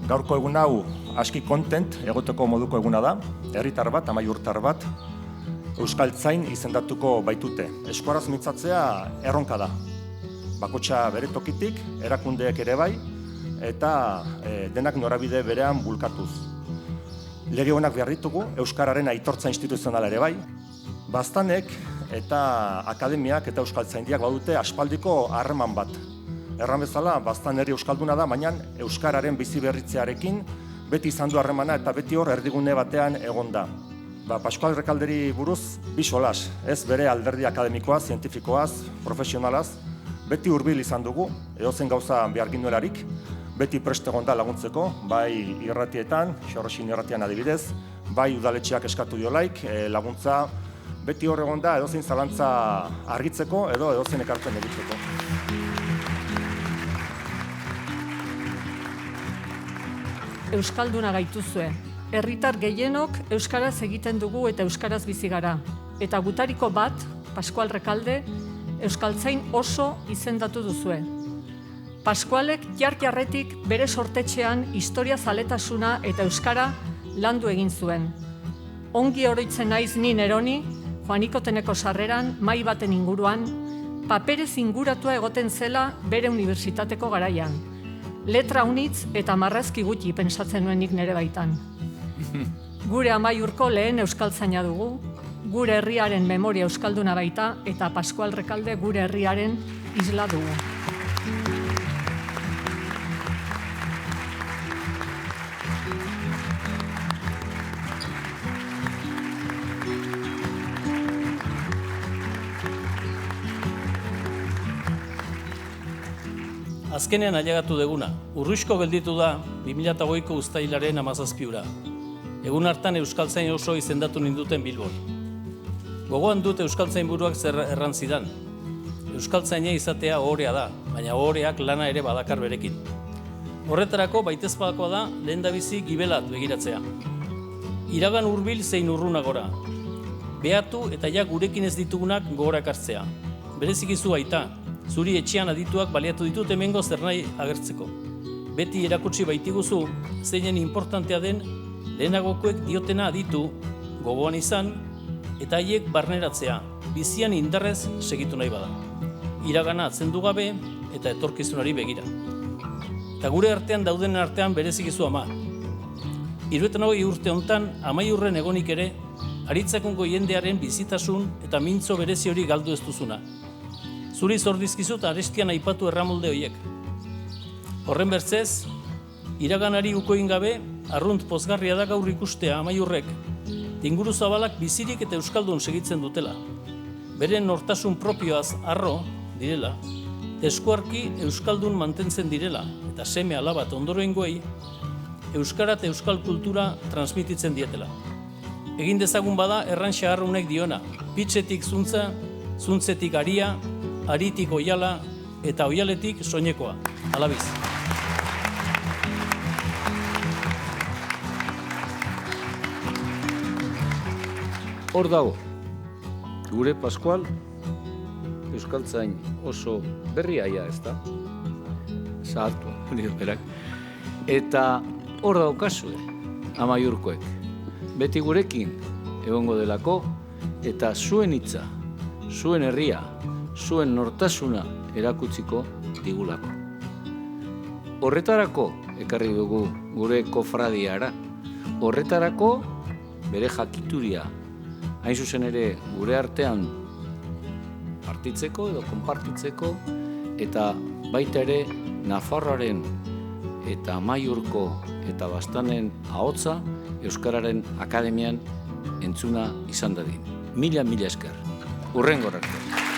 Gaurko egun hau aski kontent egoteko moduko eguna da, herritar bat, amaiurtar bat, euskaltzain izendatuko baitute. Eskuaraz mintzatzea erronka da. Bakotxa bere tokitik, erakundeek ere bai, eta denak norabide berean bulkatuz. Lege honak behar ditugu, euskararen aitortza instituzionala ere bai, baztanek eta akademiak eta euskaltzaindiak badute aspaldiko harreman bat. Erran bezala, baztan herri euskalduna da, baina euskararen bizi berritzearekin beti izan du harremana eta beti hor erdigune batean egon da. Pascual Recalderi buruz bi solas, ez bere alderdi akademikoaz, zientifikoaz, profesionalaz, beti hurbil izan dugu, edozen gauza behar ginuelarik, beti prest egon da laguntzeko, bai irratietan, Xorroxin irratian adibidez, bai udaletxeak eskatu diolaik, laguntza beti hor egon da edozein zalantza argitzeko edo edozein ekarpen egiteko. Euskalduna gaituzue. Herritar gehienok euskaraz egiten dugu eta euskaraz bizi gara. Eta gutariko bat, Pascual Recalde, euskaltzain oso izendatu duzue. Pascualek jarretik bere sortetxean historia zaletasuna eta euskara landu egin zuen. Ongi oroitzen naiz ni Neroni, Juaniko Teneko sarreran, mahai baten inguruan, paperez inguratua egoten zela bere unibertsitateko garaian. Letra unitz eta marrazki gutxi pentsatzen nuenik nere baitan. Gure amaiurko lehen euskaltzaina dugu, gure herriaren memoria euskalduna baita eta Pascual Recalde gure herriaren isla dugu. Azkenean ailegatu deguna, urruixko gelditu da 2008ko uztailaren 17 Egun hartan euskaltzain oso izendatu ninduten Bilbon. Gogoan dut euskaltzain buruak zer erran zidan. Euskaltzaina izatea ohorea da, baina ohoreak lana ere badakar berekin. Horretarako baitezpadakoa da lehendabizi gibelat begiratzea. Iragan hurbil zein urrunagora. Behatu eta ja gurekin ez ditugunak gogorak hartzea. Berezikizu aita, zuri etxean adituak baliatu ditut hemengo zer nahi agertzeko. Beti erakutsi baitiguzu, zeinen importantea den lehenagokoek diotena aditu, gogoan izan, eta haiek barneratzea, bizian indarrez segitu nahi bada. Iragana atzendu gabe eta etorkizunari begira. Eta gure artean dauden artean berezikizu ama. 78 urte hontan amaiurren egonik ere, aritzakungo jendearen bizitasun eta mintzo berezi hori galdu ez duzuna. Zuri zordizkizu eta arestian aipatu erramolde horiek. Horren bertzez, iraganari ukoin gabe, arrunt pozgarria da gaur ikustea amaiurrek, inguru zabalak bizirik eta euskaldun segitzen dutela. Beren nortasun propioaz arro direla, eskuarki euskaldun mantentzen direla, eta seme alaba eta ondorengoei, euskara eta euskal kultura transmititzen dietela. Egin dezagun bada errantxa harrunek diona, pitzetik zuntza, zuntzetik aria, aritik oiala eta oialetik soinekoa. Alabiz. Hor dago, gure Pascual, euskaltzain oso berriaia ez da, zahartu, berak. Eta hor daukazue, amaiurkoek, beti gurekin egongo delako, eta zuen hitza, zuen herria, zuen nortasuna erakutziko digulako. Horretarako ekarri dugu gure kofradiara, horretarako bere jakituria, hain zuzen ere gure artean partitzeko edo konpartitzeko eta baita ere Nafarroaren eta Amaiurko eta Baztanen ahotsa Euskararen Akademian entzuna izan dadin. Mila esker. Hurrengora arte.